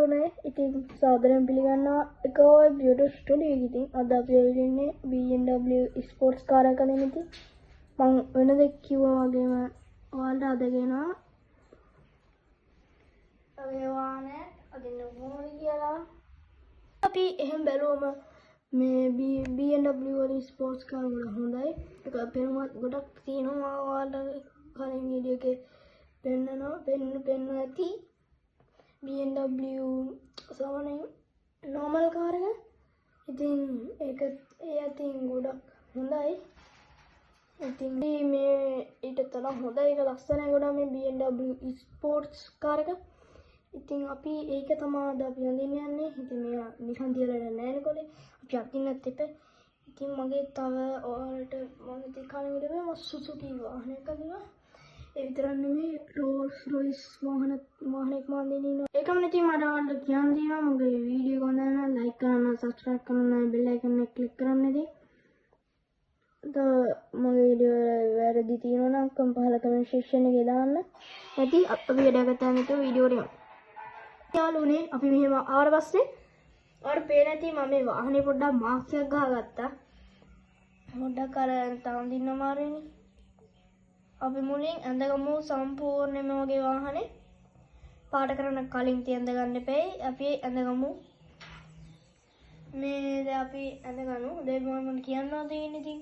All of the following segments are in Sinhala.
යාළුවනේ ඉතින් සාදරයෙන් පිළිගන්නවා එක ඔය බියුටි ස්ටුඩියෝ එකේ. ඉතින් අද අපි ඉන්නේ BMW ස්පෝර්ට්ස් කාර් එකක නෙමෙයි. ඉතින් මම වෙනද කිව්වා වගේම ඔයාලට අද ගෙනවා ඔය වාහනේ අදින්න ඕන කියලා. අපි එහෙම බැලුවම මේ BMW වල ස්පෝර්ට්ස් කාර් වල හොඳයි. ඒක පෙනුමත් ගොඩක් තියෙනවා. ඔයාලට කලින් වීඩියෝ එකේ පෙන්වන්න ඇති. BMW සාමාන්‍යයෙන් normal car එක. ඉතින් ඒක ඒ අතින් ගොඩක් හොඳයි. ඉතින් මේ ඊට තරම් හොඳයි. ඒක ලස්සනයි ගොඩක් මේ BMW ස්පෝර්ට්ස් car එක. ඉතින් අපි ඒක තමයි අද අපි අඳින්න යන්නේ. ඉතින් මේවා නිකන් තියලා නැහැ නේද? අපි අඳින්නත් එපා. ඉතින් මගේ තව ඔයාලට මම ඉතින් කලින් වීඩියෝ එකේ සුසුකි වාහනයක් අඳිනවා. ඒ විතරක් නෙමෙයි රෝල්ස් රොයිස් වාහනයක් මම අඳින්න ඉන්නවා. ඒකම ඉතින් මට ඔයාලට කියන්න තියෙනවා මගේ වීඩියෝ එක හොඳ නම් ලයික් කරන්න, සබ්ස්ක්‍රයිබ් කරන්න, බෙල් අයිකන් එක ක්ලික් කරන්න ඉතින්. මගේ වීඩියෝ වැරදි තියෙනවා නම් පහල කමෙන්ට් සෙක්ෂන් එකේ දාන්න. ඇති අපි වීඩියෝ එකට යන්න තු වීඩියෝ එක. යාළුවනේ අපි මෙහෙම ආවට පස්සේ ඔයාලට පේන ඇති මම මේ වාහනේ පොඩ්ඩක් මාක්ස් එකක් ගහගත්තා. පොඩ්ඩක් අර තවඳින්න අමාරුයිනේ. අපි මුලින් ඇඳගමු සම්පූර්ණයෙන්ම වගේ වාහනේ පාට කරන්න කලින් තියඳ ගන්න එපැයි. අපි ඇඳගමු. මේ දැන් අපි ඇඳගමු. දැන් මම කියන්නවා තියෙන්නේ ඉතින්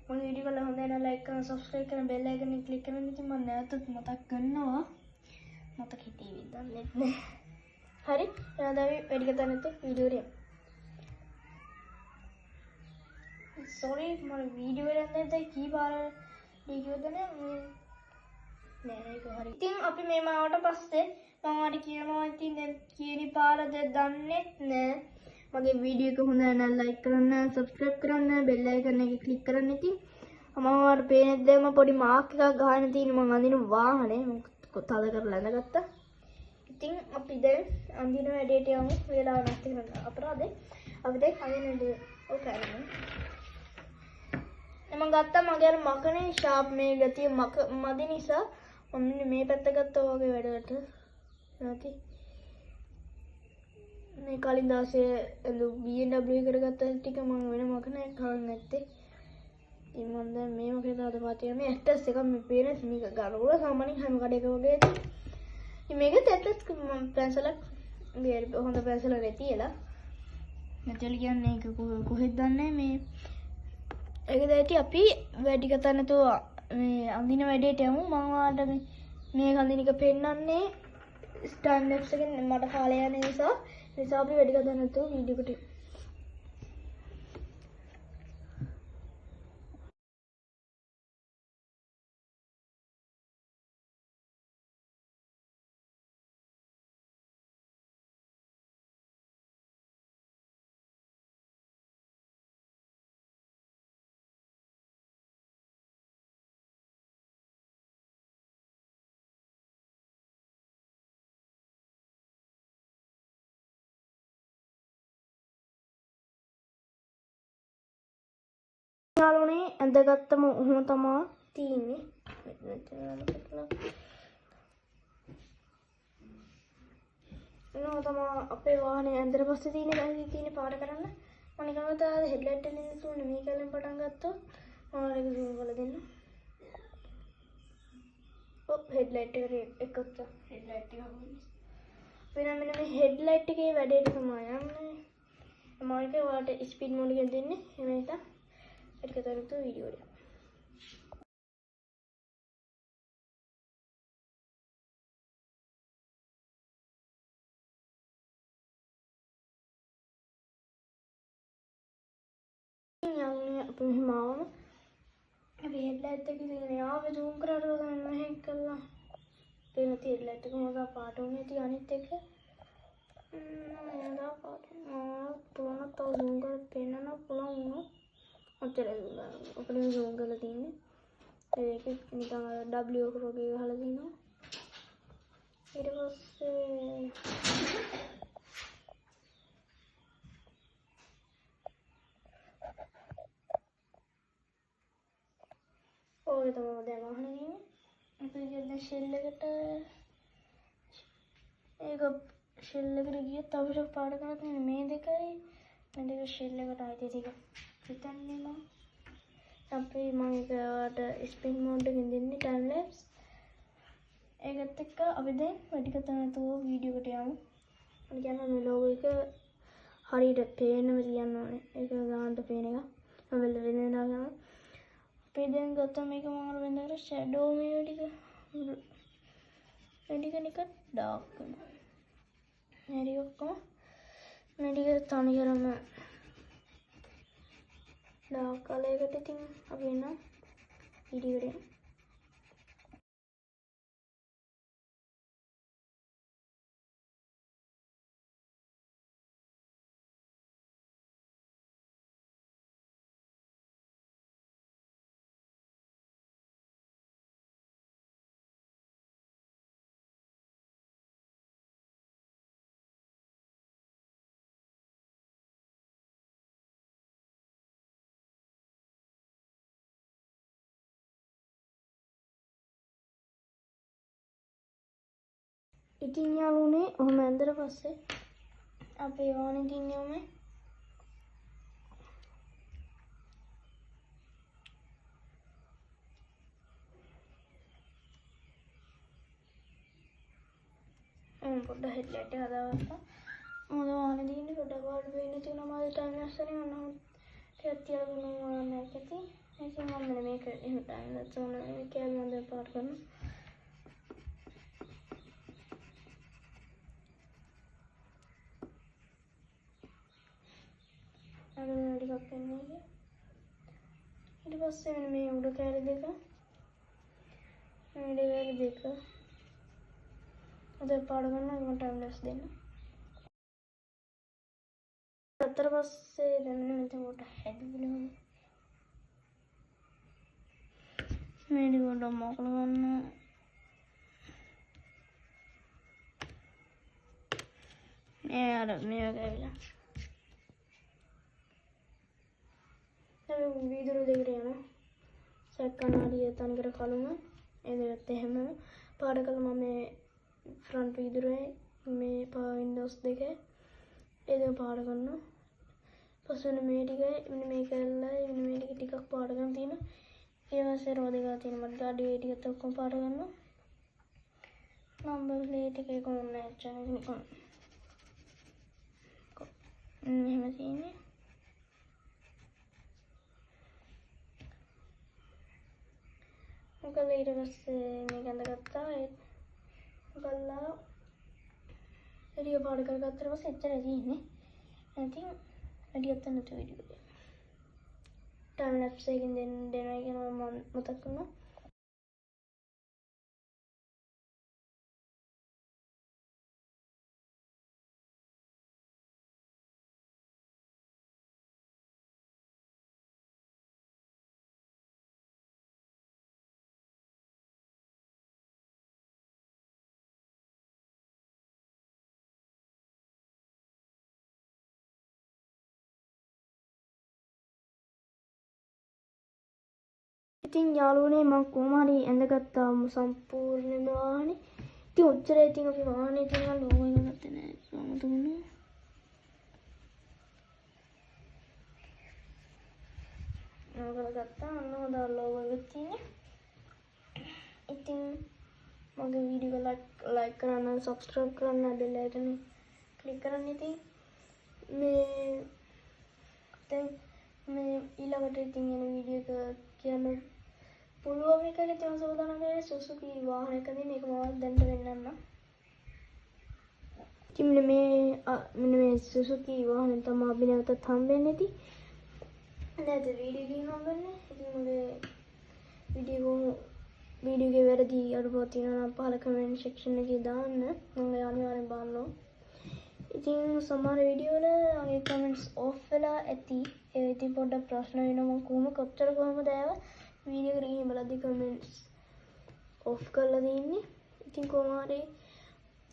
මම වීඩියෝ එක හොඳයි නම් ලයික් කරන්න, සබ්ස්ක්‍රයිබ් කරන්න, බෙල් අයිකන් එක ක්ලික් කරන්න. ඉතින් මම නැවතත් මතක් කරනවා. මතක හිටියේ දන්නේ නැහැ. හරි. එහෙනම් අපි වැඩි කතා නැතුව වීඩියෝ එකට යමු. sorry මම වීඩියෝ එක යන්නේ කී පාර වීඩියෝ දන්නේ නෑ ඒක හරි. ඉතින් අපි මේම ආවට පස්සේ මම හරි කියනවා ඉතින් දැන් කීනි පාරද දන්නේ නෑ. මගේ වීඩියෝ එක හොඳ නම් ලයික් කරන්න, සබ්ස්ක්‍රයිබ් කරන්න, බෙල් අයිකන් එක ක්ලික් කරන්න. ඉතින් මම ඔයාලට පේන්නේ දැන් පොඩි මාක් එකක් ගහන්න තියෙන මම අඳින වාහනේ තද කරලා ඇඳගත්තා. ඉතින් අපි දැන් අඳින වැඩේට යමු. වේලාව නැති කරන්න අපරාධේ. අපි දැන් අඳින්න ඔක කරමු. මම ගත්තා මගේ අර මකනේ ෂාප් මේ ගතිය මදි නිසා මම මේ පැත්ත ගත්තා වගේ වැඩකට. නැති මේ කලින් දාසේ BMW එකට ගත්ත ටික මම වෙන මකනේ කලින් නැත්තේ. ඉතින් මම දැන් මේ මොකේද අද පාතිය මේ ඇටස් එක මේ පේන මේක ගලවලා සාමාන්‍යයෙන් හැම කඩේක වගේ. ඉතින් මේකත් ඇටස් පැන්සලක් මේ හොඳ පැන්සල නැතිලා. නැතිල කියන්නේ ඒක කොහෙද දන්නේ මේ ඒක දැටි අපි වැඩි කතා නැතුව මේ අඳින වැඩේට යමු. මම ඔයාලට මේ අඳින එක පෙන්නන්නේ ස්ටෑන්ඩ් ලැප්ස් එකෙන් මට කාලය යන නිසා අපි වැඩි කතා නැතුව වීඩියෝ එකට යාළුවනේ ඇඳගත්තම ඔහොම තමයි තියෙන්නේ. නෝ තමයි අපේ වාහනේ ඇඳලා පස්සේ තියෙන පාට කරන්න. මම නිකන් තාම හෙඩ්ලයිට් එකෙන් ඉන්න තුනේ මේ කලින් පටන් ගත්තොත් මම ඒක zoom කරලා දෙන්න. ඔව් හෙඩ්ලයිට් එකත් හෙඩ්ලයිට් එක හොයන්නේ. වෙන මෙන්න මේ හෙඩ්ලයිට් එකේ වැඩේට තමයි යන්නේ. මම ඒක ඔයාලට ස්පීඩ් මෝඩ් එකෙන් දෙන්නේ. එහෙම නැත්නම් ඒක තමයි වීඩියෝ එක. යන්නේ අපි මෙහෙම ආවම අපි හෙඩ්ලයිට් එක ඉතින් ආවේ zoom කරලා ගන්න නැහැ කළා. පේන හෙඩ්ලයිට් එක මොකද පාට උනේ ඉතින් අනිත් එක නේද පාට තෝරන තව zoom කරලා පේන්න පුළුවන් වුණා. අතර ඔකනේ zoom කරලා තින්නේ. ඒක නිකන් W එක වගේ ගහලා දිනවා. ඊට පස්සේ ඔය තමයි දැන් අහන්නේ ඉන්නේ. අපි දැන් ෂෙල් එකට ඒක ෂෙල් එකට ගියත් අපිට පාඩ කරලා තියෙන මේ දෙකයි මේ දෙක ෂෙල් එකට ආйти ටික හිතන්නේ මම අපි මම ඒකට ස්පින් මෝඩ් එකකින් දෙන්නේ ටයිම් ලැප්ස් ඒකත් එක්ක අපි දැන් වැඩි කතා නැතුව වීඩියෝ එකට යමු. මම කියන්නේ මේ ලෝගෝ එක හරියට පේනම තියන්න ඕනේ. ඒක ගන්නට පේන එක. මම වෙනදා ගන්නවා. අපි දැන් ගත්ත මේක මම අර වෙනදා ෂැඩෝ මේ ටික නික ඩාර්ක් කරනවා. හරි ඔක්කොම මේ ටික තනිකරම ඩාර්ක් කලර් එකට ඉතින් අපි එන්න වීඩියෝ එකට. ඉතින් යාළුවනේ ඔහොම ඇඳලා පස්සේ අපේ වාහනේ තියන්නේ ඔහොම පොඩ්ඩක් හෙඩ්ලයිට් එක හදාගත්තා. මොකද වාහනේ තියන්නේ පොඩ්ඩක් වාඩි වෙන්න තියෙනවා මාගේ ටයිම් ලැප්ස්නේ ඔන්න ටිකක් තියලා දුන්නා මම නැකති. ඉතින් මම මෙන්න මේක එහෙම ටයිම් ලැප්ස් ඕන මේ කැමරා මම දැන් පාට කරනවා. අර ටිකක් එන්නේ ඉතින්. ඊට පස්සේ මෙන්න මේ උඩ කැලේ දෙක මේ දෙක අද පාඩ ගන්න මම ටයිම් ලැප්ස් දෙන්න. අතර පස්සේ දැන් මෙතන කොට හැදුණා. මේ ඩිගොඩ මොකල ගන්න. මේ අර මේක ඇවිල්ලා. දැන් වීදුරු දෙකට යනවා. සැකනාලිය තනිකර කලුම ඒ දෙකත් එහෙම පාඩ කළා මම මේ ෆ්‍රන්ට් වීදුරුවේ මේ වින්ඩෝස් දෙකේ ඒ දෙක පාඩ කරනවා. පස්සේ මේ ටිකයි මෙන්න මේක ඇල්ලයි මෙන්න මේ ටික ටිකක් පාඩ ගන්න තියෙනවා. ඊට පස්සේ රෝ දෙකක් තියෙනවා. මට ගාඩි ඒ ටිකත් ඔක්කොම පාඩ ගන්නවා. නම්බර් ප්ලේට් එකේ කොහොමද නැච්චන නිකන්. එහෙම තියෙන්නේ. මොකද ඊට පස්සේ මේක අඳගත්තා ඒ මොකල්ලා එළිය පාඩ කරගත්තට පස්සේ එච්චරයි තියෙන්නේ. ඉතින් වැඩියක් නැතු වීඩියෝ එක. ටයිම් ලැප්ස් එකකින් දෙනවා කියලා මම මතක් කරනවා. ඉතින් යාළුවනේ මම කොහොම හරි ඇඳගත්තා සම්පූර්ණයෙන්ම වාහනේ. ඉතින් ඔච්චරයි ඉතින් අපි වාහනේ තියෙන ලෝගෝ එක ගත්තේ නෑ. සෝම තුනේ. මම ගත්තා අන්න හොඳ ලෝගෝ එකක් තියෙන්නේ. ඉතින් මගේ වීඩියෝ එක ලයික් කරන්න, සබ්ස්ක්‍රයිබ් කරන්න, බෙල් අයිකන් ක්ලික් කරන්න ඉතින් මේ දැන් මේ ඊළඟට ඉතින් එන වීඩියෝ එක කියන්න පුළුවන් එකකට තමයි සෝදානම් කරන්නේ සුසුකි වාහනයකදී මේක මම දැන් වෙන්නන්න. ඉතින් මෙන්න මේ සුසුකි වාහනේ තමයි අපි නැවතත් හම්බෙන්නේ ඉතින්. නැද වීඩියෝ ගේම් හම්බෙන්නේ. ඉතින් මගේ වීඩියෝ ගේ වැරදි අඩුපාඩු තියෙනවා නම් පහල කමෙන්ට් සෙක්ෂන් එකේ දාන්න. මම අනිවාර්යෙන් බලනවා. ඉතින් සමහර වීඩියෝ වල මගේ කමෙන්ට්ස් ඔෆ් වෙලා ඇති. ඒ ඉතින් පොඩ්ඩක් ප්‍රශ්න වෙනවා මම කොහොමද ආව වීඩියෝ එකේ බලද්දි කමෙන්ට්ස් ඔෆ් කරලා දෙන්නේ. ඉතින් කොහොම හරි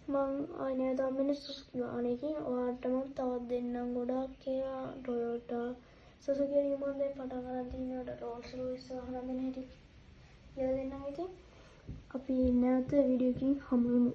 මම ආයෙ නැවත මිනිස්සු අනේකින් ඔයාලට මම තවත් දෙන්නම් ගොඩාක් කියලා Toyota Suzuki වලින් මම දැන් පටන් ගන්න තියෙනවා Rolls Royce වාහන දෙන්න හැටි කියලා දෙන්නම්. ඉතින් අපි නැවත වීඩියෝ එකකින් හමු වෙමු.